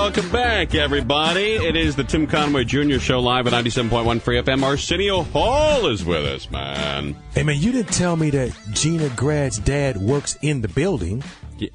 welcome back, everybody. It is the Tim Conway Jr. Show live at 97.1 Free FM. Arsenio Hall is with us, man. Hey, man, you didn't tell me that Gina Grad's dad works in the building.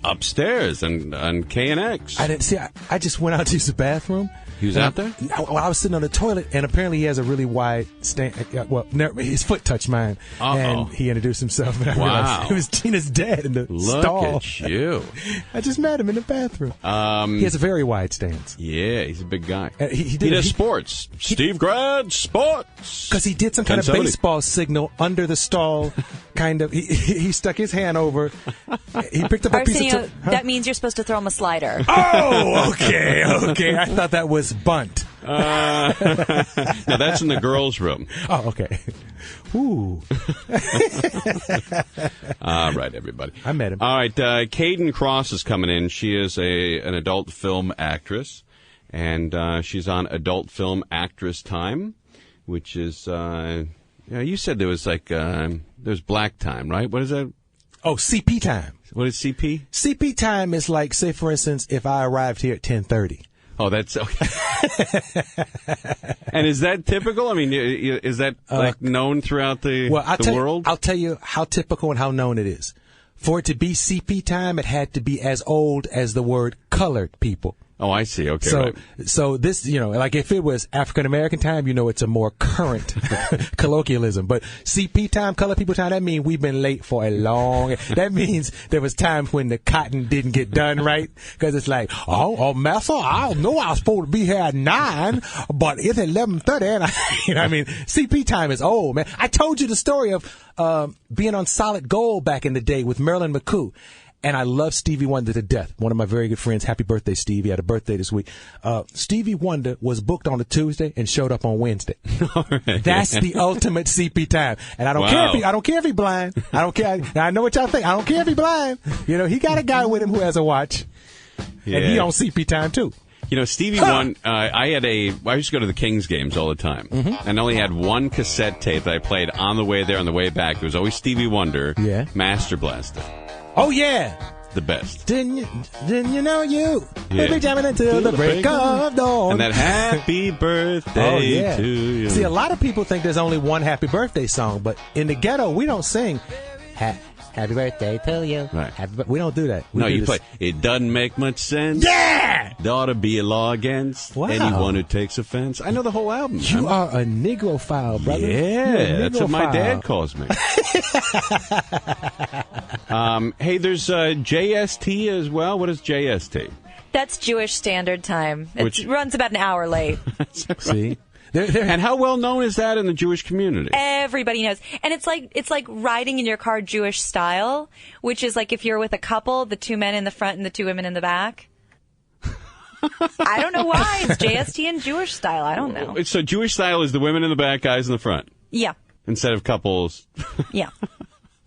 Upstairs on KNX. I didn't see. I just went out to use the bathroom. He was out there? I was sitting on the toilet, and apparently he has a really wide stand. Well, his foot touched mine, and he introduced himself. And I realized it was Gina's dad in the stall. Look at you. I just met him in the bathroom. He has a very wide stance. Yeah, he's a big guy. He does sports. Steve Grad Sports. Because he did some kind of baseball signal under the stall. Kind of. He stuck his hand over. He picked up a piece of... That means you're supposed to throw him a slider. Oh, okay. I thought that was bunt. No, that's in the girls' room. Oh, okay. Ooh. All right, everybody. I met him. All right, Caden Cross is coming in. She is an adult film actress, and she's on Adult Film Actress Time, which is, you said there was there's black time, right? What is that? Oh, CP time. What is CP? CP time is like, say, for instance, if I arrived here at 10:30. Oh, that's okay. And is that typical? I mean, is that known throughout the world? I'll tell you how typical and how known it is. For it to be CP time, it had to be as old as the word colored people. Oh, I see. Okay. So this, like if it was African American time, it's a more current colloquialism. But CP time, colored people time, that means we've been late for a long. That means there was times when the cotton didn't get done right, because it's like, massa, I know I was supposed to be here at 9, but it's 11:30, and CP time is old, man. I told you the story of being on Solid Gold back in the day with Marilyn McCoo. And I love Stevie Wonder to death. One of my very good friends. Happy birthday, Stevie. He had a birthday this week. Stevie Wonder was booked on a Tuesday and showed up on Wednesday. All right. That's the ultimate CP time. And I don't care if he's blind. I don't care. Now, I know what y'all think. I don't care if he's blind. He got a guy with him who has a watch. Yeah. And he on CP time too. Stevie Wonder, I used to go to the Kings games all the time. Mm-hmm. And I only had one cassette tape that I played on the way there, on the way back. It was always Stevie Wonder, Master Blaster. Oh, yeah. The best. Didn't you know you? We'll be jamming until the break of dawn. And that happy birthday to you. See, a lot of people think there's only one happy birthday song, but in the ghetto, we don't sing happy birthday to you. Right. We don't do that. You play, it doesn't make much sense. Yeah! There ought to be a law against anyone who takes offense. I know the whole album. You are a Negrophile, brother. Yeah, that's what my dad calls me. Hey, there's JST as well. What is JST? That's Jewish Standard Time. It runs about an hour late. See? And how well known is that in the Jewish community? Everybody knows. And it's like riding in your car Jewish style, which is like if you're with a couple, the 2 men in the front and the 2 women in the back. I don't know why. It's JST and Jewish style. I don't know. So Jewish style is the women in the back, guys in the front? Yeah. Instead of couples? Yeah.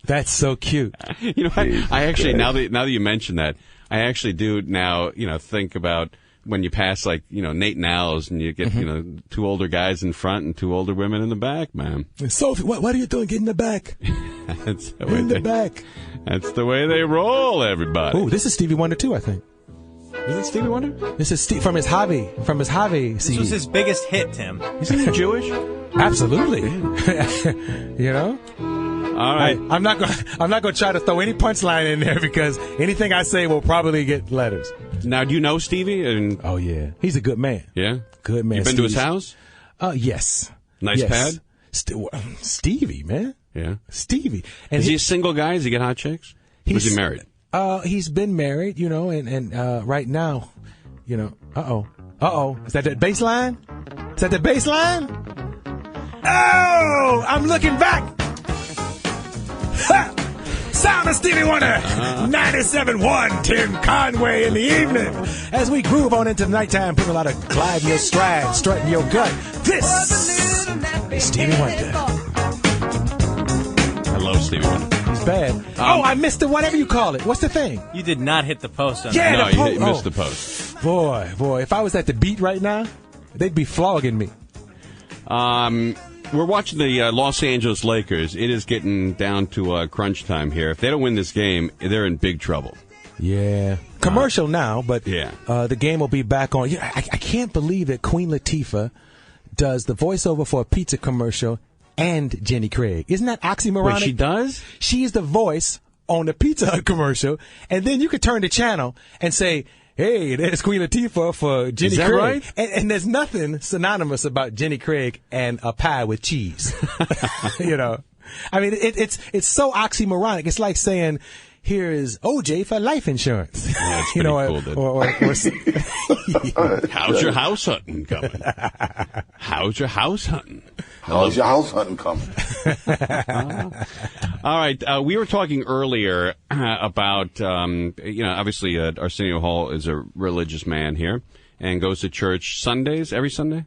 That's so cute. I actually, now that you mention that, I actually do now, think about when you pass, Nate and Al's, and you get, 2 older guys in front and 2 older women in the back, man. Sophie, what are you doing? Get in the back. That's the way they roll, everybody. Oh, this is Stevie Wonder, too, I think. Is it Stevie Wonder? This is from his hobby. This was his biggest hit, Tim. Isn't he Jewish? Absolutely. All right. I'm not going to try to throw any punchline in there, because anything I say will probably get letters. Now, do you know Stevie? Oh, yeah. He's a good man. Yeah? Good man. You been to his house? Yes. Nice pad? Stevie, man. Yeah. Stevie. And is he a single guy? Does he get hot chicks? Was he married? He's been married, and right now, Uh-oh. Is that bass line? Oh! I'm looking back! Ha! Sound of Stevie Wonder! 97.1 Tim Conway in the evening. As we groove on into the nighttime, putting a lot of glide in your stride, strutting your gut. This is Stevie Wonder. I love Stevie Wonder. He's bad. I missed the whatever you call it. What's the thing? You did not hit the post on that. No, you missed the post. Boy, if I was at the beat right now, they'd be flogging me. We're watching the Los Angeles Lakers. It is getting down to crunch time here. If they don't win this game, they're in big trouble. Yeah. Commercial now, but Yeah. The game will be back on. Yeah, I can't believe that Queen Latifah does the voiceover for a pizza commercial and Jenny Craig. Isn't that oxymoronic? Wait, she does? She's the voice on the Pizza Hut commercial, and then you could turn the channel and say, hey, there's Queen Latifah for Jenny Is that Craig. right? And there's nothing synonymous about Jenny Craig and a pie with cheese. You know, I mean, it's so oxymoronic. It's like saying, here is OJ for life insurance. Yeah, it's you know, pretty cool, How's your house hunting coming? How's your house hunting? How's your house hunting coming? All right. We were talking earlier about, obviously Arsenio Hall is a religious man here and goes to church Sundays, every Sunday?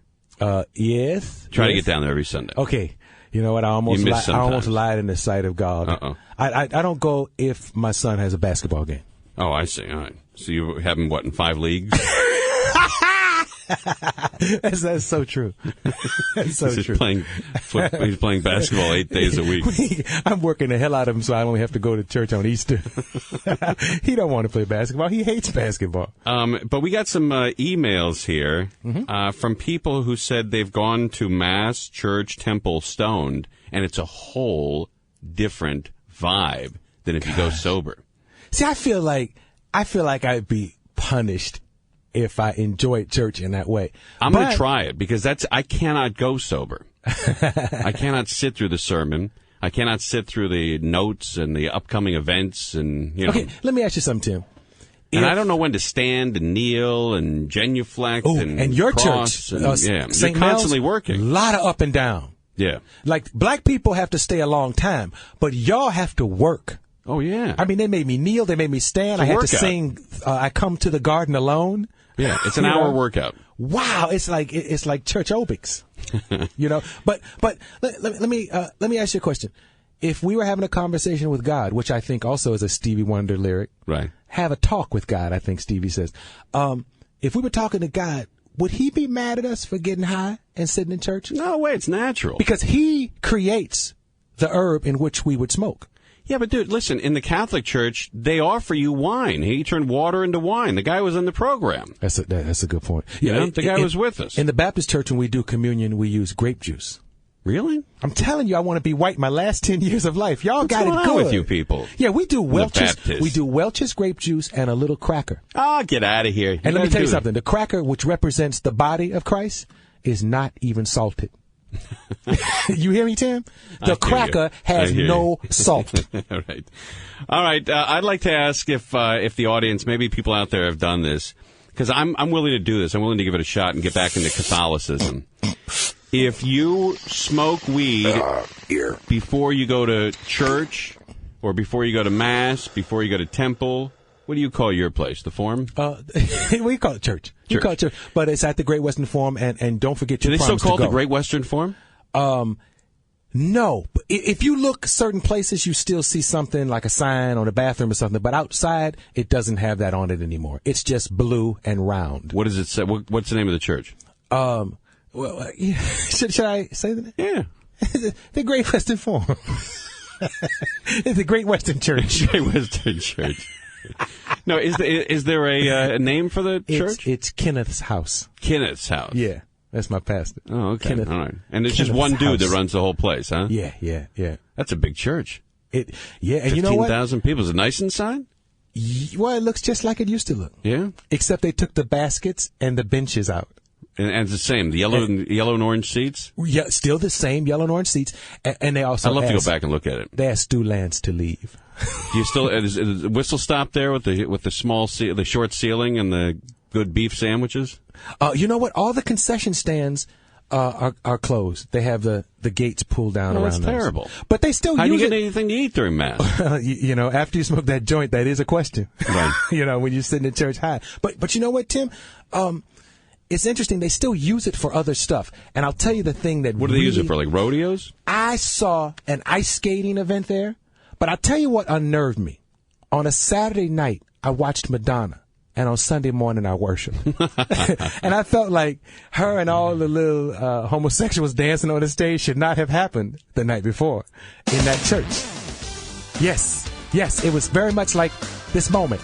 Yes. Try to yes. get down there every Sunday. Okay. You know what? I almost lied in the sight of God. Uh-oh. I don't go if my son has a basketball game. Oh, I see. All right. So you have him, what, in 5 leagues? That's so true. That's so He's true. He's playing basketball 8 days a week. I'm working the hell out of him so I only have to go to church on Easter. He don't want to play basketball. He hates basketball. But we got some emails here from people who said they've gone to Mass, church, temple, stoned, and it's a whole different vibe than if you go sober. See, I feel like I'd be punished if I enjoyed church in that way. I'm going to try it because I cannot go sober. I cannot sit through the sermon. I cannot sit through the notes and the upcoming events and, you know. Okay, let me ask you something, Tim. And I don't know when to stand and kneel and genuflect and your cross. church, You're St. constantly Mel's, working. A lot of up and down. Yeah. Like, black people have to stay a long time, but y'all have to work. Oh, yeah. I mean, they made me kneel. They made me stand. I had to sing, I Come to the Garden Alone. Yeah, it's an hour workout. Wow, it's like church aerobics. You know, but let me ask you a question. If we were having a conversation with God, which I think also is a Stevie Wonder lyric, right? Have a talk with God, I think Stevie says. If we were talking to God, would he be mad at us for getting high and sitting in church? No way, it's natural. Because he creates the herb in which we would smoke. Yeah, but dude, listen, in the Catholic Church, they offer you wine. He turned water into wine. The guy was in the program. That's a good point. Yeah, the guy was with us. In the Baptist church, when we do communion, we use grape juice. Really? I'm telling you, I want to be white my last 10 years of life. Y'all got it good. What's going on with you people? Yeah, we do Welch's. Baptist. We do Welch's grape juice and a little cracker. Oh, get out of here. And let me tell you something. The cracker, which represents the body of Christ, is not even salted. You hear me, Tim? The cracker has no salt. All right. I'd like to ask if the audience, maybe people out there have done this, because I'm willing to do this. I'm willing to give it a shot and get back into Catholicism. If you smoke weed before you go to church, or before you go to Mass, before you go to temple, what do you call your place? The Forum? We call it church. We call it church, but it's at the Great Western Forum, and don't forget your promise to go. Do they still call it the Great Western Forum? No. But if you look certain places, you still see something like a sign on the bathroom or something, but outside, it doesn't have that on it anymore. It's just blue and round. What does it say? What's the name of the church? Well, should I say that? Yeah. The Great Western Forum. It's the Great Western Church. Great Western Church. No, is there a name for the church? It's Kenneth's house. Kenneth's house. Yeah, that's my pastor. Oh, okay. Kenneth, all right. And there's Kenneth's just one dude house. that runs the whole place, huh? Yeah. That's a big church. And you know what? 15,000 people. Is it nice inside? Well, it looks just like it used to look. Yeah. Except they took the baskets and the benches out. And it's the same. The yellow and orange seats. Yeah, still the same yellow and orange seats. And they also I'd love to go back and look at it. They asked Stu Lance to leave. Do you still is the whistle stop there with the the short ceiling and the good beef sandwiches? You know what? All the concession stands are closed. They have the gates pulled down around That's those. Terrible. But they still How do you use get anything to eat during Mass? you know, after you smoke that joint, that is a question. Right. You know, when you're sitting in church high. But you know what, Tim? It's interesting. They still use it for other stuff. And I'll tell you the thing that What do they use it for, like rodeos? I saw an ice skating event there, but I'll tell you what unnerved me. On a Saturday night, I watched Madonna, and on Sunday morning, I worshiped. And I felt like her and all the little homosexuals dancing on the stage should not have happened the night before in that church. Yes, it was very much like this moment.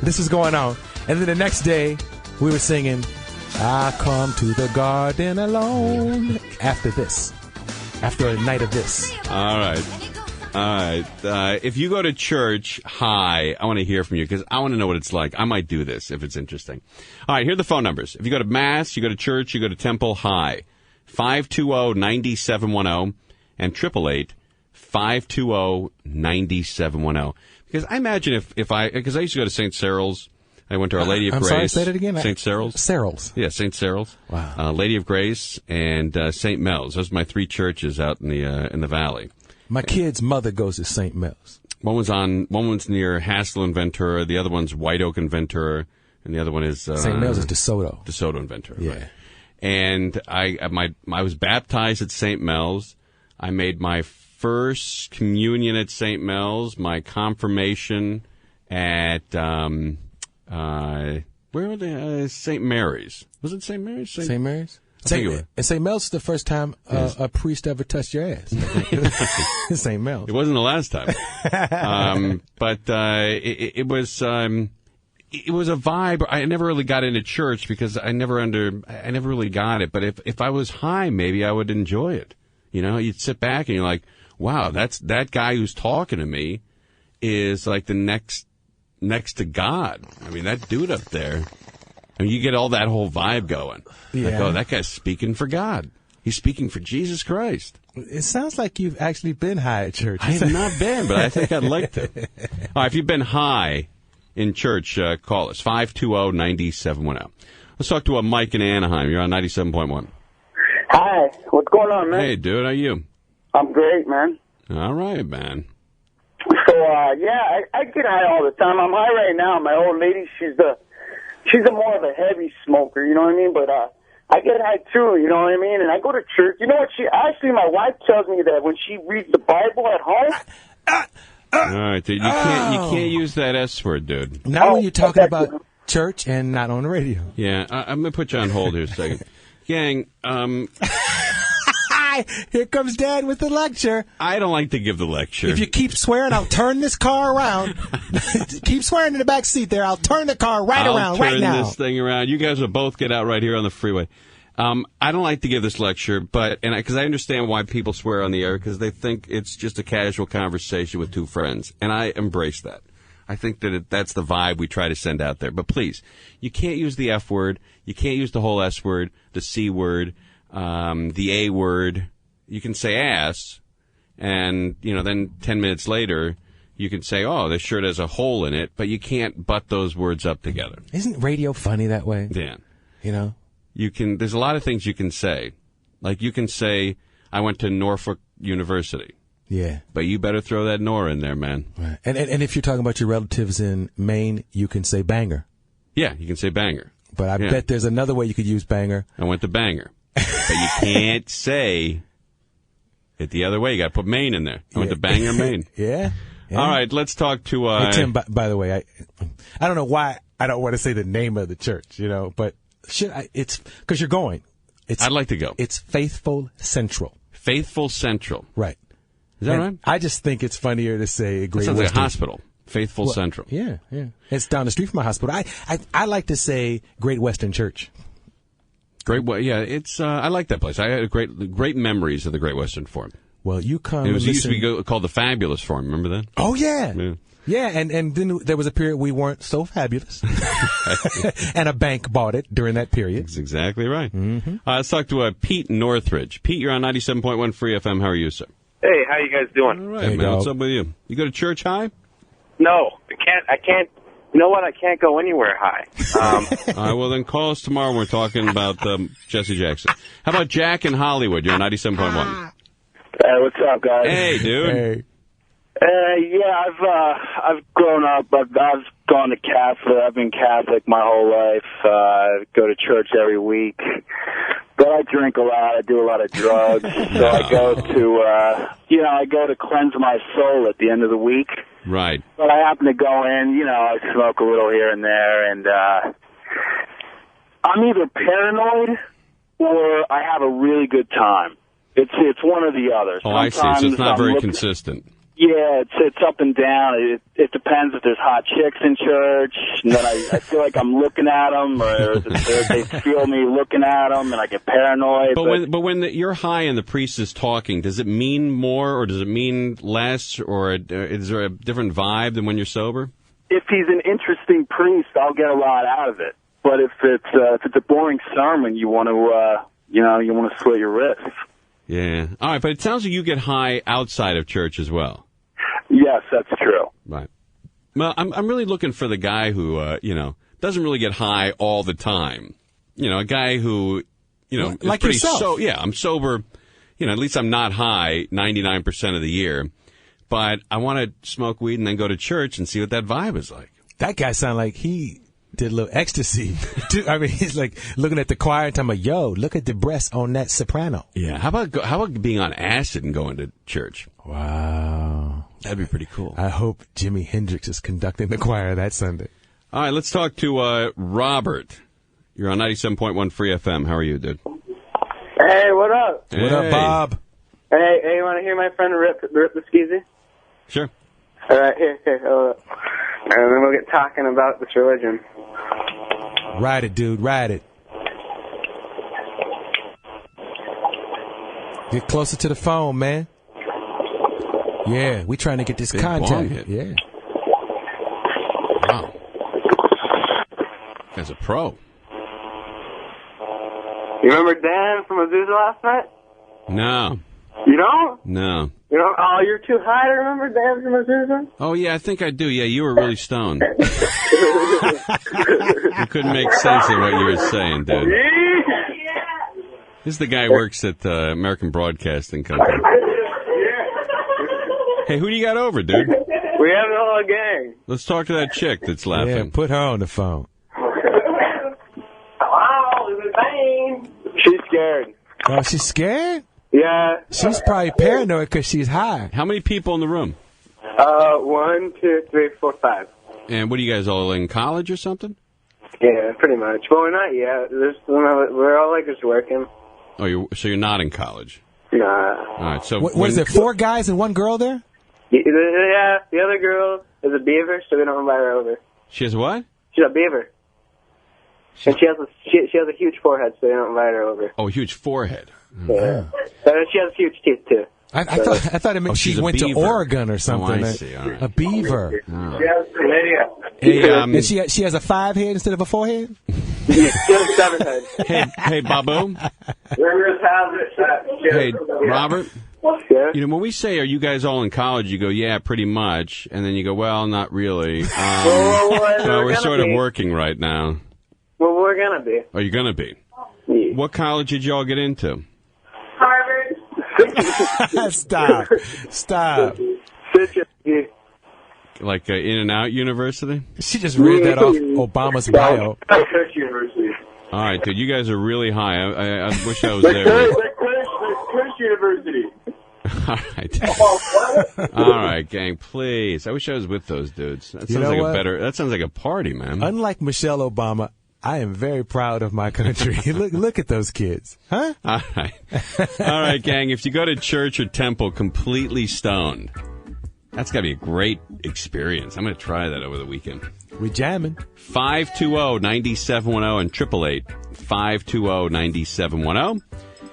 This is going on. And then the next day, we were singing, I come to the garden alone. After a night of this. All right. If you go to church high, I want to hear from you because I want to know what it's like. I might do this if it's interesting. All right, here are the phone numbers. If you go to Mass, you go to church, you go to Temple High. 520-9710 and 888-520-9710. Because I imagine because I used to go to St. Cyril's. I went to Our Lady of Grace. Sorry, say that again. St. Cyril's. Cyril's. Yeah, St. Cyril's. Wow. Lady of Grace and St. Mel's. Those are my three churches out in the valley. My kid's mother goes to St. Mel's. One one's near Hassel and Ventura. The other one's White Oak and Ventura, and the other one is St. Mel's is DeSoto. DeSoto and Ventura. Yeah. Right. And I was baptized at St. Mel's. I made my first communion at St. Mel's. My confirmation at where were they? St. Mary's. Was it St. Mary's? St. Mary's. And St. Mel's is the first time a priest ever touched your ass. St. Mel's. It wasn't the last time. But it was a vibe. I never really got into church because I never really got it. But if I was high, maybe I would enjoy it. You know, you'd sit back and you're like, wow, that guy who's talking to me is like the next to God. I mean, that dude up there. I mean, you get all that whole vibe going. Yeah. Like, oh, that guy's speaking for God. He's speaking for Jesus Christ. It sounds like you've actually been high at church. I have not been, but I think I'd like to. All right, if you've been high in church, call us, 520-9710. Let's talk to Mike in Anaheim. You're on 97.1. Hi, what's going on, man? Hey, dude, how are you? I'm great, man. All right, man. So, I get high all the time. I'm high right now. My old lady, she's a more of a heavy smoker, you know what I mean? But I get high too, you know what I mean? And I go to church. You know what? My wife tells me that when she reads the Bible at home. All right, dude, you can't use that S word, dude. Now when you're talking about church and not on the radio. Yeah, I'm gonna put you on hold here a second, gang. Here comes Dad with the lecture. I don't like to give the lecture. If you keep swearing, I'll turn this car around. Keep swearing in the back seat there. I'll turn the car around right now. Turn this thing around. You guys will both get out right here on the freeway. I don't like to give this lecture, because I understand why people swear on the air, because they think it's just a casual conversation with two friends, and I embrace that. I think that that's the vibe we try to send out there. But please, you can't use the F word. You can't use the whole S word, the C word. The A word. You can say ass, and then 10 minutes later you can say, oh, this shirt has a hole in it, but you can't butt those words up together. Isn't radio funny that way? Yeah. There's a lot of things you can say. Like you can say, I went to Norfolk University. Yeah. But you better throw that Nor in there, man. Right. And if you're talking about your relatives in Maine, you can say banger. Yeah, you can say banger. But I bet there's another way you could use banger. I went to banger. But you can't say it the other way. You got to put Maine in there. I went to Bangor, Maine. Yeah. All right, let's talk to... Hey, Tim, by the way, I don't know why I don't want to say the name of the church, but it's because you're going. I'd like to go. It's Faithful Central. Faithful Central. Right. Is that right? I just think it's funnier to say Great Western. Sounds like a hospital. Faithful Central. Yeah. It's down the street from my hospital. I like to say Great Western Church. It's I like that place. I had great memories of the Great Western Forum. Well, you come. It used to be called the Fabulous Forum. Remember that? Oh yeah. Yeah, and then there was a period we weren't so fabulous, and a bank bought it during that period. That's exactly right. Mm-hmm. Let's talk to Pete in Northridge. Pete, you're on 97.1 Free FM. How are you, sir? Hey, how you guys doing? All right, man. What's up with you? You go to church high? No, I can't. You know what? I can't go anywhere high. All right, well, then call us tomorrow when we're talking about Jesse Jackson. How about Jack in Hollywood? You're on 97.1. Hey, what's up, guys? Hey, dude. Hey. I've grown up. I've gone to Catholic. I've been Catholic my whole life. Go to church every week. But I drink a lot. I do a lot of drugs. So I go to cleanse my soul at the end of the week. Right. But I happen to go in. I smoke a little here and there, and I'm either paranoid or I have a really good time. It's one or the other. Oh, I see. So it's not very consistent. Yeah, it's up and down. It depends if there's hot chicks in church, and then I feel like I'm looking at them, or they feel me looking at them, and I get paranoid. But when you're high and the priest is talking, does it mean more, or does it mean less, or is there a different vibe than when you're sober? If he's an interesting priest, I'll get a lot out of it. But if it's a boring sermon, you want to slit your wrists. Yeah. All right, but it sounds like you get high outside of church as well. Yes, that's true. Right. Well, I'm really looking for the guy who, doesn't really get high all the time. A guy who, like pretty yourself. I'm sober. At least I'm not high 99% of the year. But I want to smoke weed and then go to church and see what that vibe is like. That guy sounded like he did a little ecstasy. I mean, he's like looking at the choir and talking about, yo, look at the breasts on that soprano. Yeah. How about being on acid and going to church? Wow. That'd be pretty cool. I hope Jimi Hendrix is conducting the choir that Sunday. All right, let's talk to Robert. You're on 97.1 Free FM. How are you, dude? Hey, what up? Hey. What up, Bob? Hey, you want to hear my friend Rip the Skeezy? Sure. All right, here. And then we'll get talking about this religion. Ride it, dude. Ride it. Get closer to the phone, man. Yeah, we trying to get this Big contact. bong hit. Yeah. Wow. Guy's a pro. You remember Dan from Azusa last night? No. You don't? No. You don't? Oh, you're too high to remember Dan from Azusa? Oh, yeah, I think I do. Yeah, you were really stoned. You couldn't make sense of what you were saying, dude. This is the guy who works at American Broadcasting Company. Hey, who do you got over, dude? We have the whole gang. Let's talk to that chick that's laughing. Yeah, put her on the phone. Hello, is it Bane? She's scared. Oh, she's scared? Yeah. She's probably paranoid because she's high. How many people in the room? 1, 2, 3, 4, 5. And what are you guys all in college or something? Yeah, pretty much. Well, we're not yet. We're all like just working. Oh, so you're not in college? Nah. All right. So What is it? 4 guys and 1 girl there? Yeah, the other girl is a beaver, so we don't invite her over. She has what? She's a beaver. And she has a huge forehead, so we don't invite her over. Oh, a huge forehead. Yeah. And she has huge teeth, too. I thought it meant she she's a went to beaver. Oregon or something. Oh, I see. All right. A beaver. Oh. Hey, And she has a 5 head instead of a 4 head? she has a 7 head. Hey, Babu. Hey, Robert. Yeah. When we say, are you guys all in college, you go, yeah, pretty much. And then you go, well, not really. We're sort of working right now. Well, we're going to be. Oh, you're going to be? Yeah. What college did you all get into? Harvard. Stop. Like In-N-Out University? She just read that off Obama's bio. Church University. All right, dude, you guys are really high. I wish I was there. Church University. All right. All right, gang, please. I wish I was with those dudes. That sounds like a party, man. Unlike Michelle Obama, I am very proud of my country. Look at those kids. Huh? All right. All right, gang, if you go to church or temple completely stoned, that's got to be a great experience. I'm going to try that over the weekend. We jamming. 520-9710 and 888-520-9710.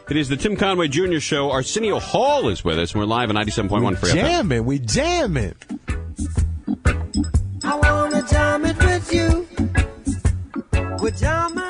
It is the Tim Conway Jr. Show. Arsenio Hall is with us, and we're live on 97.1 Free FM. We jamming. I want to jam it with you. We're jamming.